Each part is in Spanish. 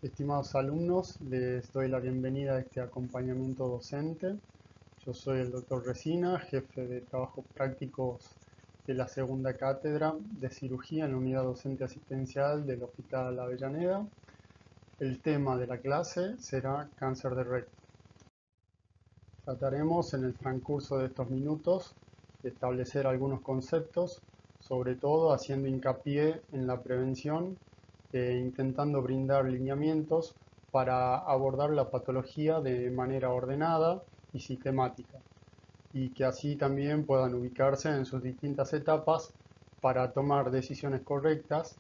Estimados alumnos, les doy la bienvenida a este acompañamiento docente. Yo soy el doctor Resina, jefe de trabajos prácticos de la segunda cátedra de cirugía en la unidad docente asistencial del Hospital Avellaneda. El tema de la clase será cáncer de recto. Trataremos en el transcurso de estos minutos de establecer algunos conceptos, sobre todo haciendo hincapié en la prevención intentando brindar lineamientos para abordar la patología de manera ordenada y sistemática, y que así también puedan ubicarse en sus distintas etapas para tomar decisiones correctas.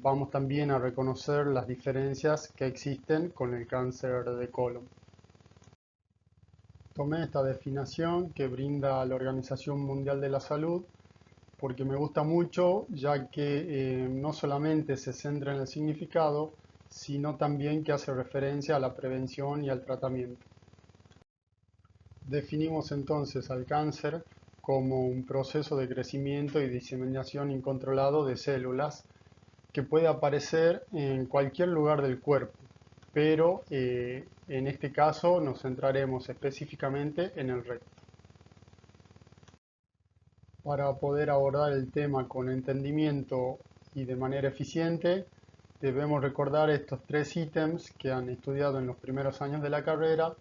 Vamos también a reconocer las diferencias que existen con el cáncer de colon. Tomé esta definición que brinda la Organización Mundial de la Salud porque me gusta mucho, ya que no solamente se centra en el significado, sino también que hace referencia a la prevención y al tratamiento. Definimos entonces al cáncer como un proceso de crecimiento y diseminación incontrolado de células que puede aparecer en cualquier lugar del cuerpo, pero en este caso nos centraremos específicamente en el recto. Para poder abordar el tema con entendimiento y de manera eficiente, debemos recordar estos tres ítems que han estudiado en los primeros años de la carrera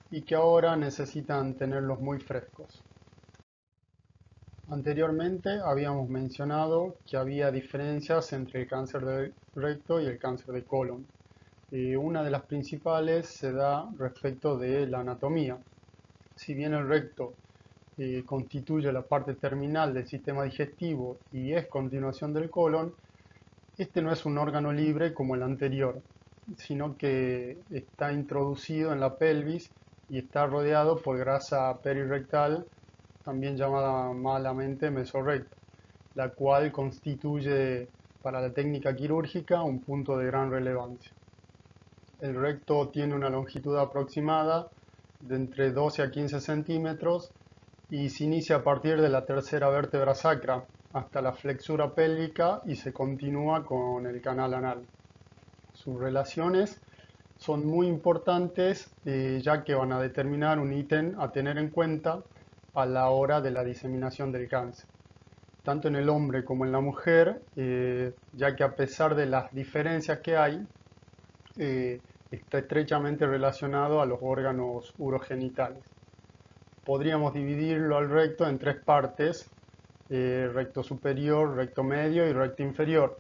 y que ahora necesitan tenerlos muy frescos. Anteriormente habíamos mencionado que había diferencias entre el cáncer de recto y el cáncer de colon. Una de las principales se da respecto de la anatomía. Si bien el recto constituye la parte terminal del sistema digestivo y es continuación del colon, este no es un órgano libre como el anterior, sino que está introducido en la pelvis y está rodeado por grasa perirectal, también llamada malamente mesorrecta, la cual constituye para la técnica quirúrgica un punto de gran relevancia. El recto tiene una longitud aproximada de entre 12 a 15 centímetros y se inicia a partir de la tercera vértebra sacra hasta la flexura pélvica y se continúa con el canal anal. Sus relaciones son muy importantes ya que van a determinar un ítem a tener en cuenta a la hora de la diseminación del cáncer, tanto en el hombre como en la mujer, ya que a pesar de las diferencias que hay, está estrechamente relacionado a los órganos urogenitales. Podríamos dividirlo al recto en tres partes, recto superior, recto medio y recto inferior.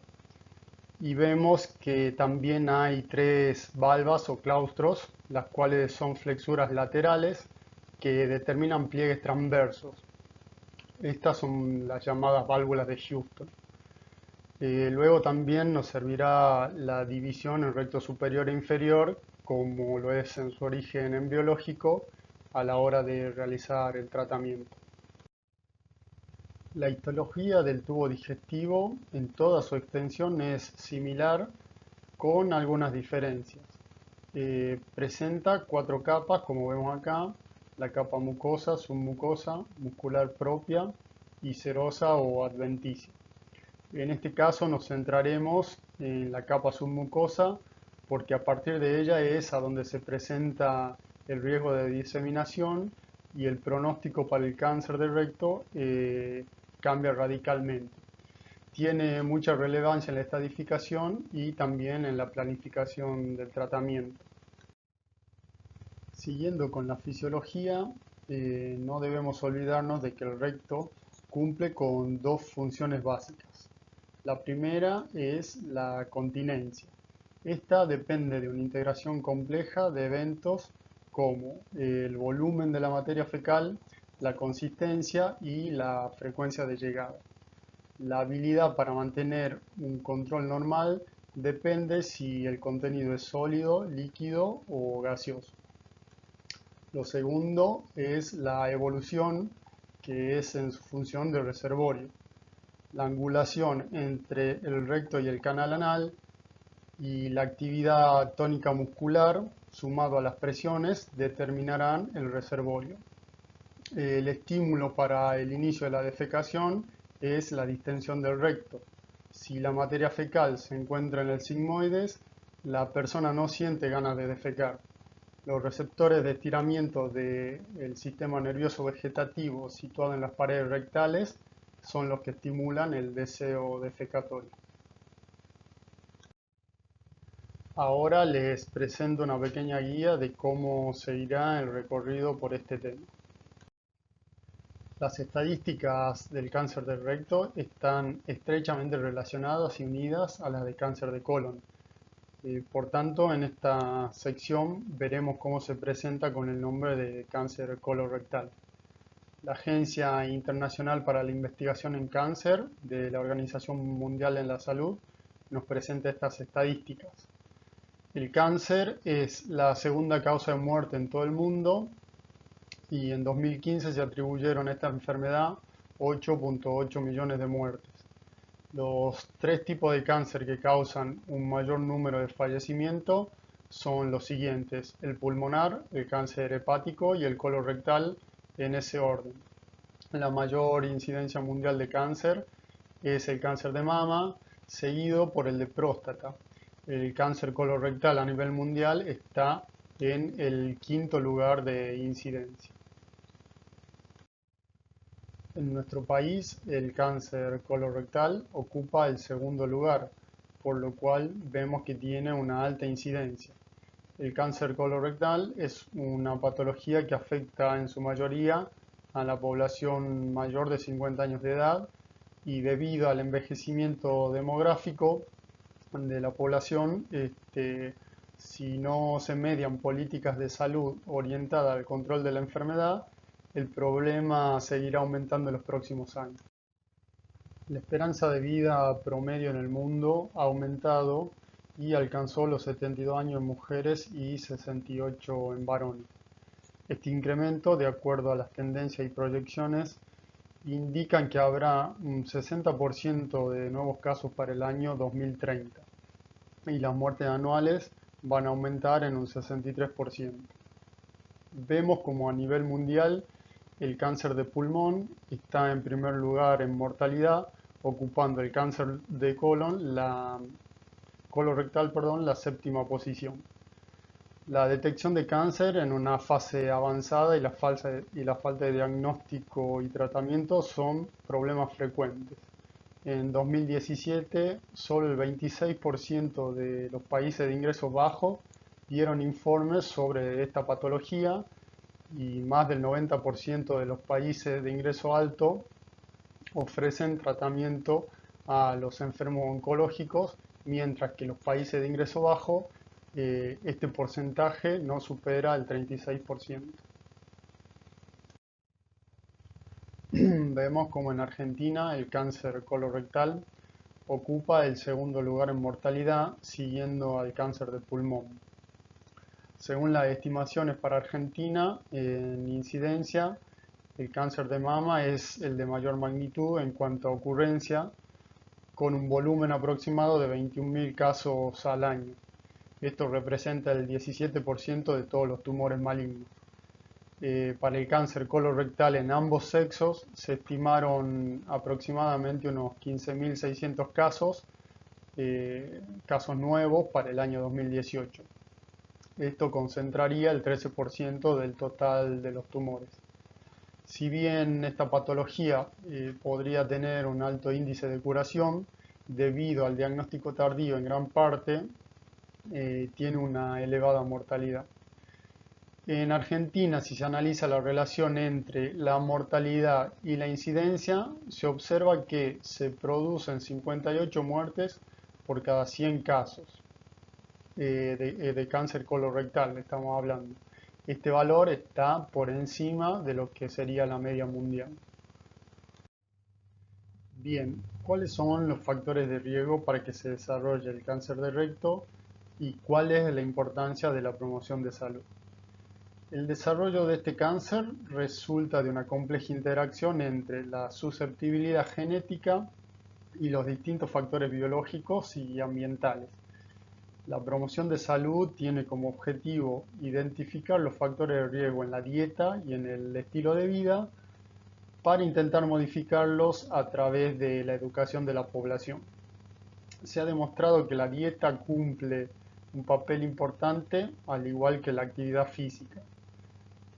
Y vemos que también hay tres valvas o claustros, las cuales son flexuras laterales que determinan pliegues transversos. Estas son las llamadas válvulas de Houston. Luego también nos servirá la división en recto superior e inferior, como lo es en su origen embriológico, a la hora de realizar el tratamiento. La histología del tubo digestivo en toda su extensión es similar con algunas diferencias. Presenta cuatro capas, como vemos acá: la capa mucosa, submucosa, muscular propia y serosa o adventicia. En este caso nos centraremos en la capa submucosa porque a partir de ella es a donde se presenta el riesgo de diseminación y el pronóstico para el cáncer del recto cambia radicalmente. Tiene mucha relevancia en la estadificación y también en la planificación del tratamiento. Siguiendo con la fisiología, no debemos olvidarnos de que el recto cumple con dos funciones básicas. La primera es la continencia. Esta depende de una integración compleja de eventos como el volumen de la materia fecal, la consistencia y la frecuencia de llegada. La habilidad para mantener un control normal depende si el contenido es sólido, líquido o gaseoso. Lo segundo es la evolución, que es en su función de reservorio. La angulación entre el recto y el canal anal y la actividad tónica muscular sumado a las presiones determinarán el reservorio. El estímulo para el inicio de la defecación es la distensión del recto. Si la materia fecal se encuentra en el sigmoides, La persona no siente ganas de defecar. Los receptores de estiramiento del sistema nervioso vegetativo situado en las paredes rectales son los que estimulan el deseo defecatorio. Ahora les presento una pequeña guía de cómo se irá el recorrido por este tema. Las estadísticas del cáncer del recto están estrechamente relacionadas y unidas a las de cáncer de colon. Por tanto, en esta sección veremos cómo se presenta con el nombre de cáncer colorectal. La Agencia Internacional para la Investigación en Cáncer de la Organización Mundial de la Salud nos presenta estas estadísticas. El cáncer es la segunda causa de muerte en todo el mundo y en 2015 se atribuyeron a esta enfermedad 8.8 millones de muertes. Los tres tipos de cáncer que causan un mayor número de fallecimientos son los siguientes: el pulmonar, el cáncer hepático y el colorectal, en ese orden. La mayor incidencia mundial de cáncer es el cáncer de mama, seguido por el de próstata. El cáncer colorectal a nivel mundial está en el quinto lugar de incidencia. En nuestro país, el cáncer colorectal ocupa el segundo lugar, por lo cual vemos que tiene una alta incidencia. El cáncer colorectal es una patología que afecta en su mayoría a la población mayor de 50 años de edad y debido al envejecimiento demográfico de la población, si no se median políticas de salud orientadas al control de la enfermedad, el problema seguirá aumentando en los próximos años. La esperanza de vida promedio en el mundo ha aumentado y alcanzó los 72 años en mujeres y 68 en varones. Este incremento, de acuerdo a las tendencias y proyecciones, indican que habrá un 60% de nuevos casos para el año 2030 y las muertes anuales van a aumentar en un 63%. Vemos como a nivel mundial el cáncer de pulmón está en primer lugar en mortalidad, ocupando el cáncer de colon, colorectal, la séptima posición. La detección de cáncer en una fase avanzada y la falta de diagnóstico y tratamiento son problemas frecuentes. En 2017, solo el 26% de los países de ingresos bajos dieron informes sobre esta patología y más del 90% de los países de ingreso alto ofrecen tratamiento a los enfermos oncológicos, mientras que los países de ingreso bajo este porcentaje no supera el 36%. Vemos como en Argentina el cáncer colorectal ocupa el segundo lugar en mortalidad, siguiendo al cáncer de pulmón. Según las estimaciones para Argentina, en incidencia, el cáncer de mama es el de mayor magnitud en cuanto a ocurrencia, con un volumen aproximado de 21.000 casos al año. Esto representa el 17% de todos los tumores malignos. Para el cáncer colorectal en ambos sexos se estimaron aproximadamente unos 15.600 casos nuevos para el año 2018. Esto concentraría el 13% del total de los tumores. Si bien esta patología podría tener un alto índice de curación, debido al diagnóstico tardío en gran parte, tiene una elevada mortalidad. En Argentina, si se analiza la relación entre la mortalidad y la incidencia, se observa que se producen 58 muertes por cada 100 casos de cáncer colorectal, estamos hablando. Este valor está por encima de lo que sería la media mundial. Bien, ¿cuáles son los factores de riesgo para que se desarrolle el cáncer de recto y cuál es la importancia de la promoción de salud? El desarrollo de este cáncer resulta de una compleja interacción entre la susceptibilidad genética y los distintos factores biológicos y ambientales. La promoción de salud tiene como objetivo identificar los factores de riesgo en la dieta y en el estilo de vida para intentar modificarlos a través de la educación de la población. Se ha demostrado que la dieta cumple un papel importante, al igual que la actividad física.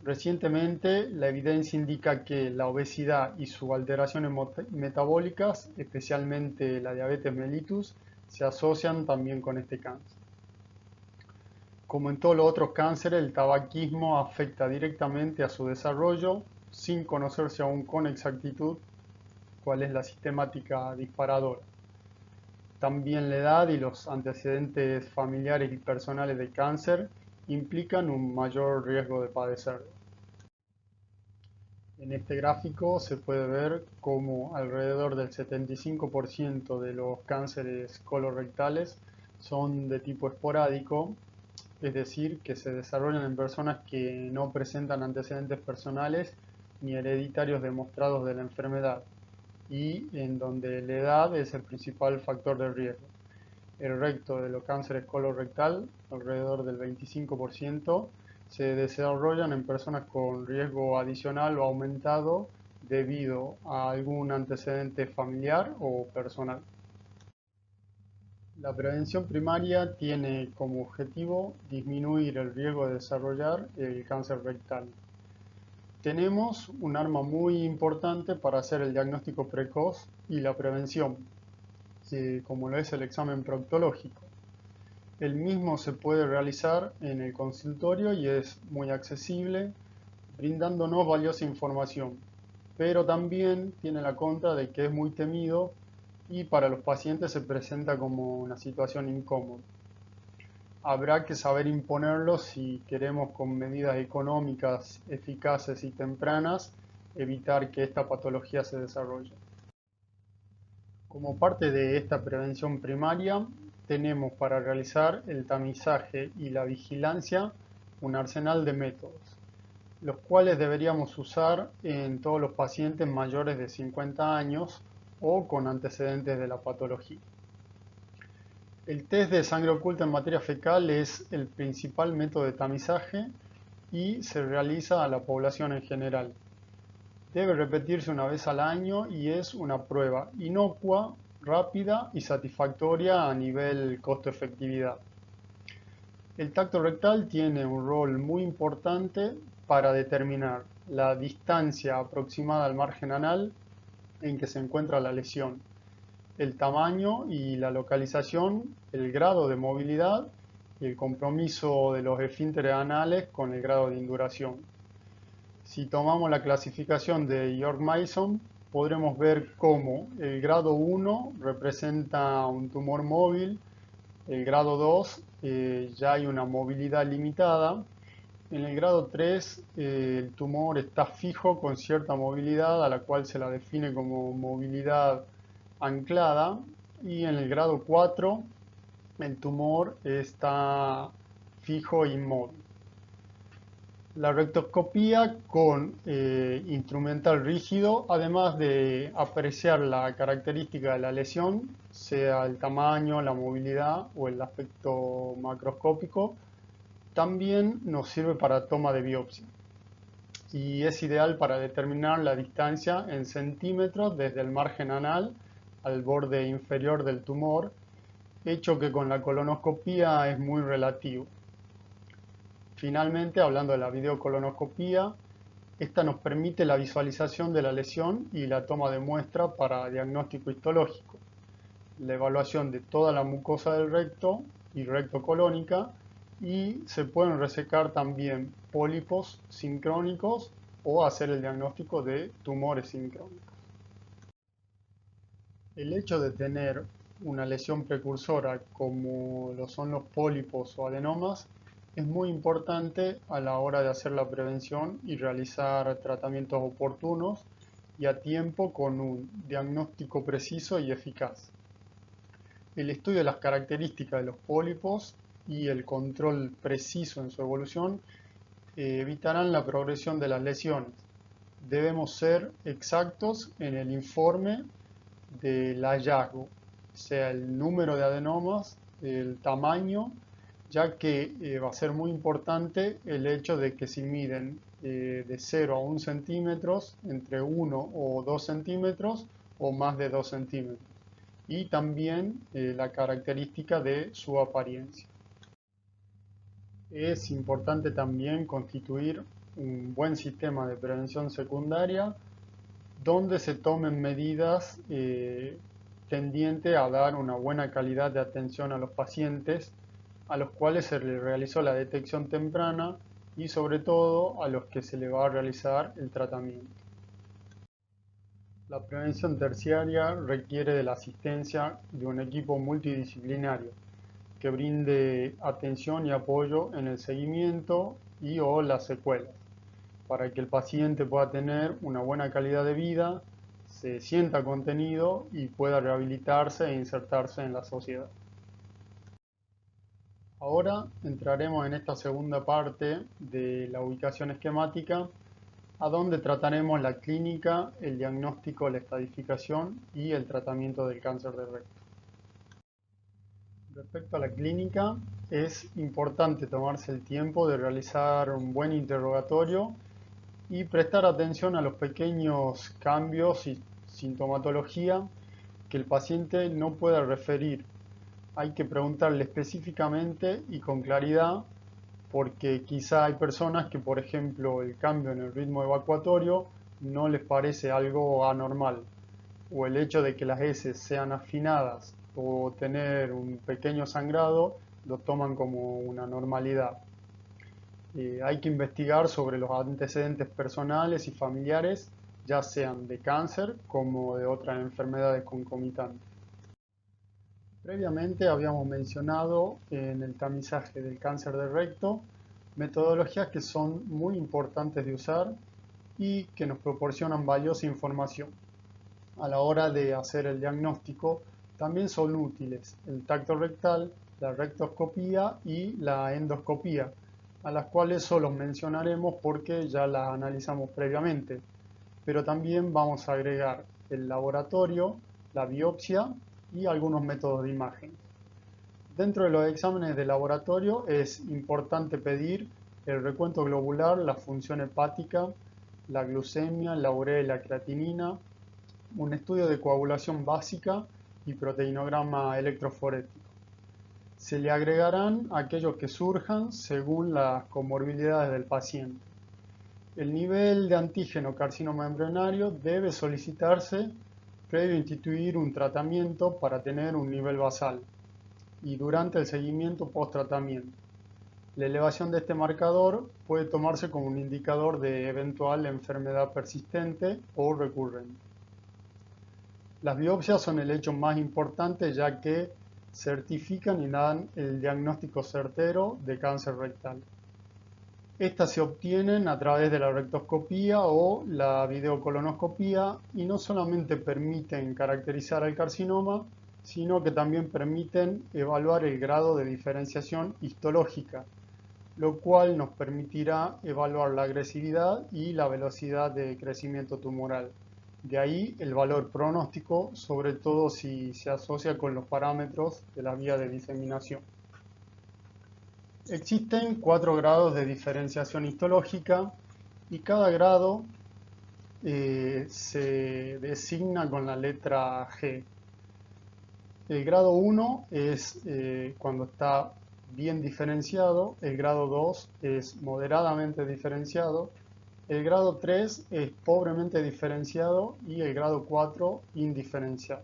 Recientemente, la evidencia indica que la obesidad y sus alteraciones metabólicas, especialmente la diabetes mellitus, se asocian también con este cáncer. Como en todos los otros cánceres, el tabaquismo afecta directamente a su desarrollo sin conocerse aún con exactitud cuál es la sistemática disparadora. También la edad y los antecedentes familiares y personales de cáncer implican un mayor riesgo de padecerlo. En este gráfico se puede ver cómo alrededor del 75% de los cánceres colorectales son de tipo esporádico, es decir, que se desarrollan en personas que no presentan antecedentes personales ni hereditarios demostrados de la enfermedad, y en donde la edad es el principal factor de riesgo. El recto de los cánceres colorectal, alrededor del 25%, se desarrollan en personas con riesgo adicional o aumentado debido a algún antecedente familiar o personal. La prevención primaria tiene como objetivo disminuir el riesgo de desarrollar el cáncer rectal. Tenemos un arma muy importante para hacer el diagnóstico precoz y la prevención, como lo es el examen proctológico. El mismo se puede realizar en el consultorio y es muy accesible, brindándonos valiosa información, pero también tiene la contra de que es muy temido y para los pacientes se presenta como una situación incómoda. Habrá que saber imponerlo si queremos, con medidas económicas eficaces y tempranas, evitar que esta patología se desarrolle. Como parte de esta prevención primaria, tenemos para realizar el tamizaje y la vigilancia un arsenal de métodos, los cuales deberíamos usar en todos los pacientes mayores de 50 años o con antecedentes de la patología. El test de sangre oculta en materia fecal es el principal método de tamizaje y se realiza a la población en general. Debe repetirse una vez al año y es una prueba inocua, rápida y satisfactoria a nivel costo-efectividad. El tacto rectal tiene un rol muy importante para determinar la distancia aproximada al margen anal en que se encuentra la lesión, el tamaño y la localización, el grado de movilidad y el compromiso de los esfínteres anales con el grado de induración. Si tomamos la clasificación de York-Mason, podremos ver cómo el grado 1 representa un tumor móvil, el grado 2 ya hay una movilidad limitada, en el grado 3 el tumor está fijo con cierta movilidad a la cual se la define como movilidad anclada, y en el grado 4 el tumor está fijo e inmóvil. La rectoscopía con instrumental rígido, además de apreciar la característica de la lesión, sea el tamaño, la movilidad o el aspecto macroscópico, también nos sirve para toma de biopsia y es ideal para determinar la distancia en centímetros desde el margen anal al borde inferior del tumor, hecho que con la colonoscopía es muy relativo. Finalmente, hablando de la videocolonoscopía, esta nos permite la visualización de la lesión y la toma de muestra para diagnóstico histológico, la evaluación de toda la mucosa del recto y rectocolónica, y se pueden resecar también pólipos sincrónicos o hacer el diagnóstico de tumores sincrónicos. El hecho de tener una lesión precursora como lo son los pólipos o adenomas es muy importante a la hora de hacer la prevención y realizar tratamientos oportunos y a tiempo con un diagnóstico preciso y eficaz. El estudio de las características de los pólipos y el control preciso en su evolución evitarán la progresión de las lesiones. Debemos ser exactos en el informe del hallazgo, sea el número de adenomas, el tamaño, ya que va a ser muy importante el hecho de que si miden de 0 a 1 centímetros, entre 1 o 2 centímetros o más de 2 centímetros, y también la característica de su apariencia. Es importante también constituir un buen sistema de prevención secundaria donde se tomen medidas tendientes a dar una buena calidad de atención a los pacientes a los cuales se les realizó la detección temprana y sobre todo a los que se le va a realizar el tratamiento. La prevención terciaria requiere de la asistencia de un equipo multidisciplinario que brinde atención y apoyo en el seguimiento y o las secuelas, para que el paciente pueda tener una buena calidad de vida, se sienta contenido y pueda rehabilitarse e insertarse en la sociedad. Ahora entraremos en esta segunda parte de la ubicación esquemática, a donde trataremos la clínica, el diagnóstico, la estadificación y el tratamiento del cáncer de recto. Respecto a la clínica, es importante tomarse el tiempo de realizar un buen interrogatorio y prestar atención a los pequeños cambios y sintomatología que el paciente no pueda referir. Hay que preguntarle específicamente y con claridad porque quizá hay personas que, por ejemplo, el cambio en el ritmo evacuatorio no les parece algo anormal, o el hecho de que las heces sean afinadas o tener un pequeño sangrado lo toman como una normalidad. Hay que investigar sobre los antecedentes personales y familiares, ya sean de cáncer como de otras enfermedades concomitantes. Previamente habíamos mencionado en el tamizaje del cáncer de recto metodologías que son muy importantes de usar y que nos proporcionan valiosa información. A la hora de hacer el diagnóstico también son útiles el tacto rectal, la rectoscopía y la endoscopía, a las cuales solo mencionaremos porque ya las analizamos previamente, pero también vamos a agregar el laboratorio, la biopsia y algunos métodos de imagen. Dentro de los exámenes de laboratorio es importante pedir el recuento globular, la función hepática, la glucemia, la urea y la creatinina, un estudio de coagulación básica y proteinograma electroforético. Se le agregarán aquellos que surjan según las comorbilidades del paciente. El nivel de antígeno carcinoma embrionario debe solicitarse previo a instituir un tratamiento para tener un nivel basal y durante el seguimiento post-tratamiento. La elevación de este marcador puede tomarse como un indicador de eventual enfermedad persistente o recurrente. Las biopsias son el hecho más importante ya que certifican y dan el diagnóstico certero de cáncer rectal. Estas se obtienen a través de la rectoscopía o la videocolonoscopía y no solamente permiten caracterizar el carcinoma, sino que también permiten evaluar el grado de diferenciación histológica, lo cual nos permitirá evaluar la agresividad y la velocidad de crecimiento tumoral. De ahí el valor pronóstico, sobre todo si se asocia con los parámetros de la vía de diseminación. Existen 4 grados de diferenciación histológica y cada grado se designa con la letra G. El grado 1 es cuando está bien diferenciado, el grado 2 es moderadamente diferenciado, el grado 3 es pobremente diferenciado y el grado 4 indiferenciado.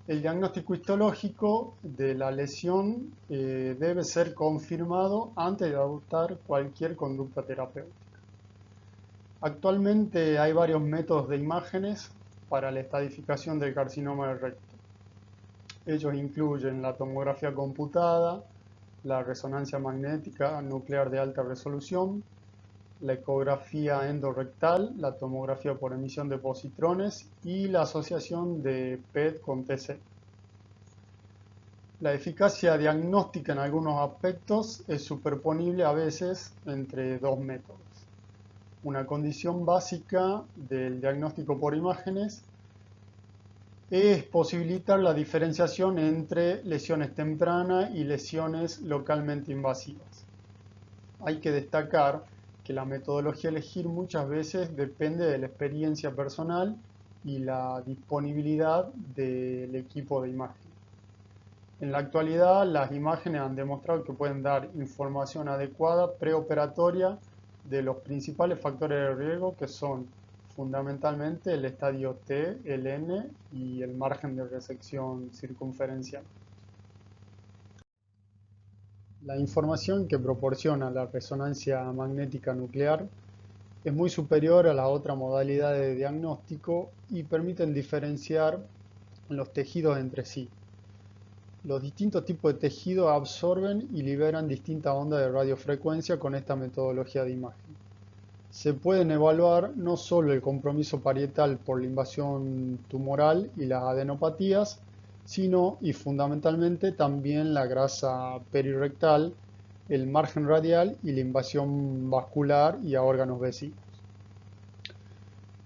El diagnóstico histológico de la lesión debe ser confirmado antes de adoptar cualquier conducta terapéutica. Actualmente hay varios métodos de imágenes para la estadificación del carcinoma del recto. Ellos incluyen la tomografía computada, la resonancia magnética nuclear de alta resolución, la ecografía endorrectal, la tomografía por emisión de positrones y la asociación de PET con TC. La eficacia diagnóstica en algunos aspectos es superponible a veces entre dos métodos. Una condición básica del diagnóstico por imágenes es posibilitar la diferenciación entre lesiones tempranas y lesiones localmente invasivas. Hay que destacar que la metodología a elegir muchas veces depende de la experiencia personal y la disponibilidad del equipo de imagen. En la actualidad, las imágenes han demostrado que pueden dar información adecuada preoperatoria de los principales factores de riesgo, que son fundamentalmente el estadio T, el N y el margen de resección circunferencial. La información que proporciona la resonancia magnética nuclear es muy superior a las otras modalidades de diagnóstico y permiten diferenciar los tejidos entre sí. Los distintos tipos de tejidos absorben y liberan distintas ondas de radiofrecuencia con esta metodología de imagen. Se pueden evaluar no solo el compromiso parietal por la invasión tumoral y las adenopatías, sino y fundamentalmente también la grasa perirectal, el margen radial y la invasión vascular y a órganos vecinos.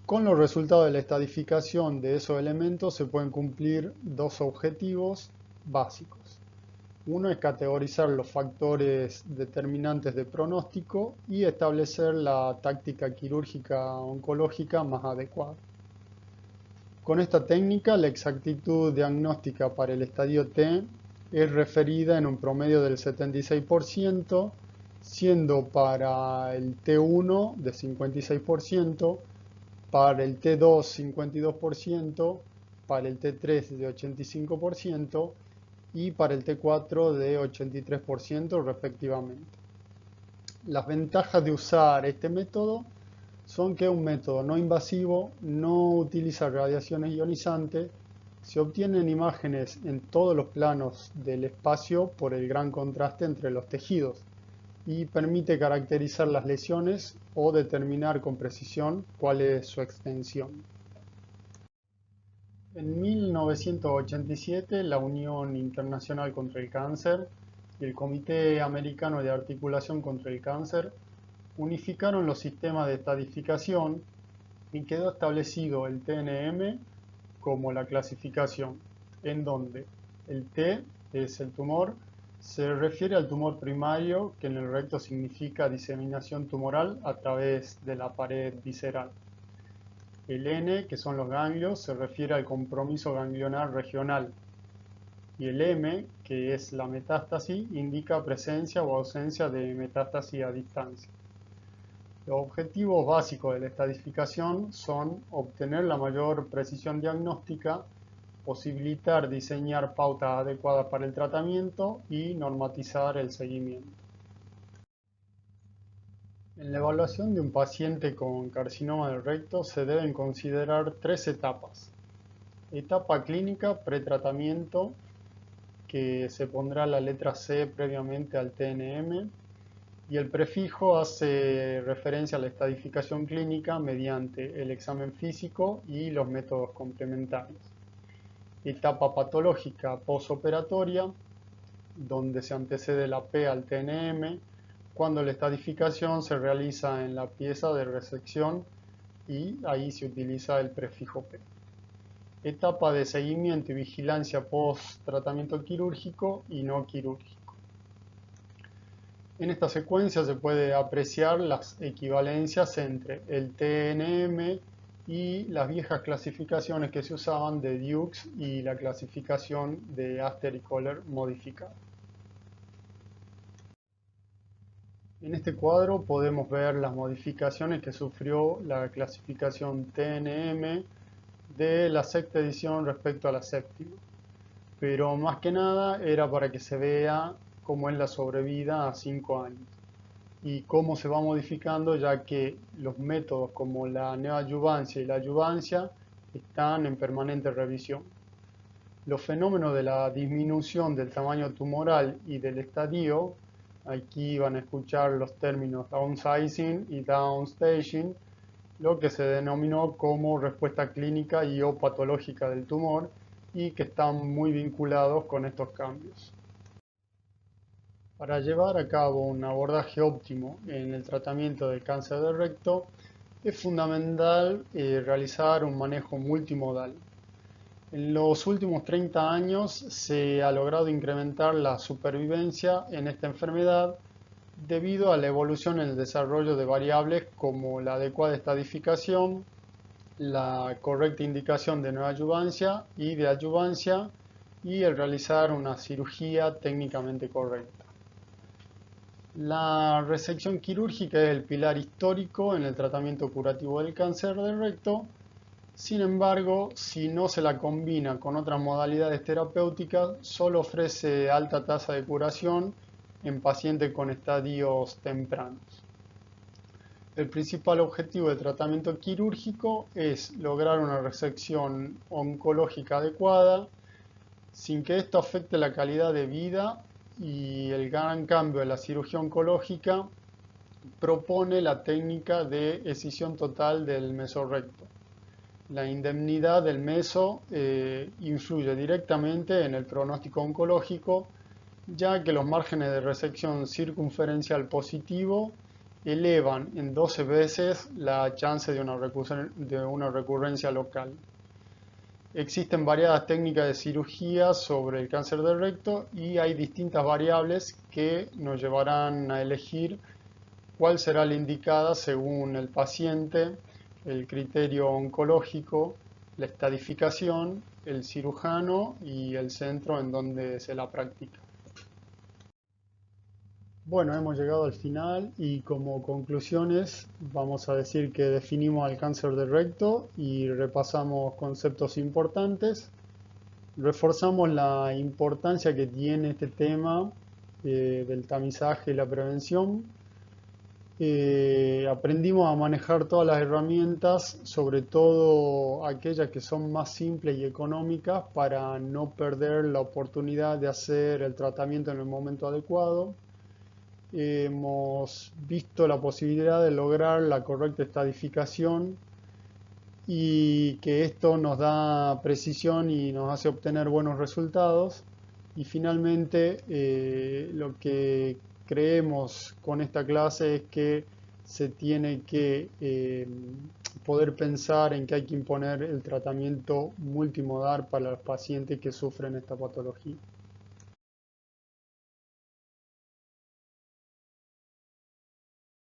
Con los resultados de la estadificación de esos elementos se pueden cumplir dos objetivos básicos. Uno es categorizar los factores determinantes de pronóstico y establecer la táctica quirúrgica oncológica más adecuada. Con esta técnica, la exactitud diagnóstica para el estadio T es referida en un promedio del 76%, siendo para el T1 de 56%, para el T2 52%, para el T3 de 85% y para el T4 de 83% respectivamente. Las ventajas de usar este método son que es un método no invasivo, no utiliza radiaciones ionizantes, se obtienen imágenes en todos los planos del espacio por el gran contraste entre los tejidos y permite caracterizar las lesiones o determinar con precisión cuál es su extensión. En 1987, la Unión Internacional contra el Cáncer y el Comité Americano de Articulación contra el Cáncer unificaron los sistemas de estadificación y quedó establecido el TNM como la clasificación, en donde el T es el tumor, se refiere al tumor primario, que en el recto significa diseminación tumoral a través de la pared visceral. El N, que son los ganglios, se refiere al compromiso ganglionar regional. Y el M, que es la metástasis, indica presencia o ausencia de metástasis a distancia. Los objetivos básicos de la estadificación son obtener la mayor precisión diagnóstica, posibilitar diseñar pautas adecuadas para el tratamiento y normatizar el seguimiento. En la evaluación de un paciente con carcinoma del recto se deben considerar tres etapas. Etapa clínica, pretratamiento, que se pondrá la letra C previamente al TNM, y el prefijo hace referencia a la estadificación clínica mediante el examen físico y los métodos complementarios. Etapa patológica posoperatoria, donde se antecede la P al TNM, cuando la estadificación se realiza en la pieza de resección y ahí se utiliza el prefijo P. Etapa de seguimiento y vigilancia post-tratamiento quirúrgico y no quirúrgico. En esta secuencia se puede apreciar las equivalencias entre el TNM y las viejas clasificaciones que se usaban de Dukes y la clasificación de Aster y Kohler modificada. En este cuadro podemos ver las modificaciones que sufrió la clasificación TNM de la sexta edición respecto a la séptima, pero más que nada era para que se vea cómo es la sobrevida a 5 años y cómo se va modificando, ya que los métodos como la neoadyuvancia y la adyuvancia están en permanente revisión. Los fenómenos de la disminución del tamaño tumoral y del estadio, aquí van a escuchar los términos downsizing y downstaging, lo que se denominó como respuesta clínica y o patológica del tumor y que están muy vinculados con estos cambios. Para llevar a cabo un abordaje óptimo en el tratamiento del cáncer de recto, es fundamental realizar un manejo multimodal. En los últimos 30 años se ha logrado incrementar la supervivencia en esta enfermedad debido a la evolución en el desarrollo de variables como la adecuada estadificación, la correcta indicación de neoadyuvancia y de adyuvancia, y el realizar una cirugía técnicamente correcta. La resección quirúrgica es el pilar histórico en el tratamiento curativo del cáncer del recto. Sin embargo, si no se la combina con otras modalidades terapéuticas, solo ofrece alta tasa de curación en pacientes con estadios tempranos. El principal objetivo del tratamiento quirúrgico es lograr una resección oncológica adecuada, sin que esto afecte la calidad de vida, y el gran cambio de la cirugía oncológica propone la técnica de escisión total del mesorrecto. La indemnidad del meso influye directamente en el pronóstico oncológico, ya que los márgenes de resección circunferencial positivo elevan en 12 veces la chance de una recurrencia local. Existen variadas técnicas de cirugía sobre el cáncer del recto y hay distintas variables que nos llevarán a elegir cuál será la indicada según el paciente, el criterio oncológico, la estadificación, el cirujano y el centro en donde se la practica. Bueno, hemos llegado al final y como conclusiones vamos a decir que definimos al cáncer del recto y repasamos conceptos importantes. Reforzamos la importancia que tiene este tema del tamizaje y la prevención. Aprendimos a manejar todas las herramientas, sobre todo aquellas que son más simples y económicas, para no perder la oportunidad de hacer el tratamiento en el momento adecuado. Hemos visto la posibilidad de lograr la correcta estadificación y que esto nos da precisión y nos hace obtener buenos resultados. Y finalmente, lo que creemos con esta clase es que se tiene que poder pensar en que hay que imponer el tratamiento multimodal para los pacientes que sufren esta patología.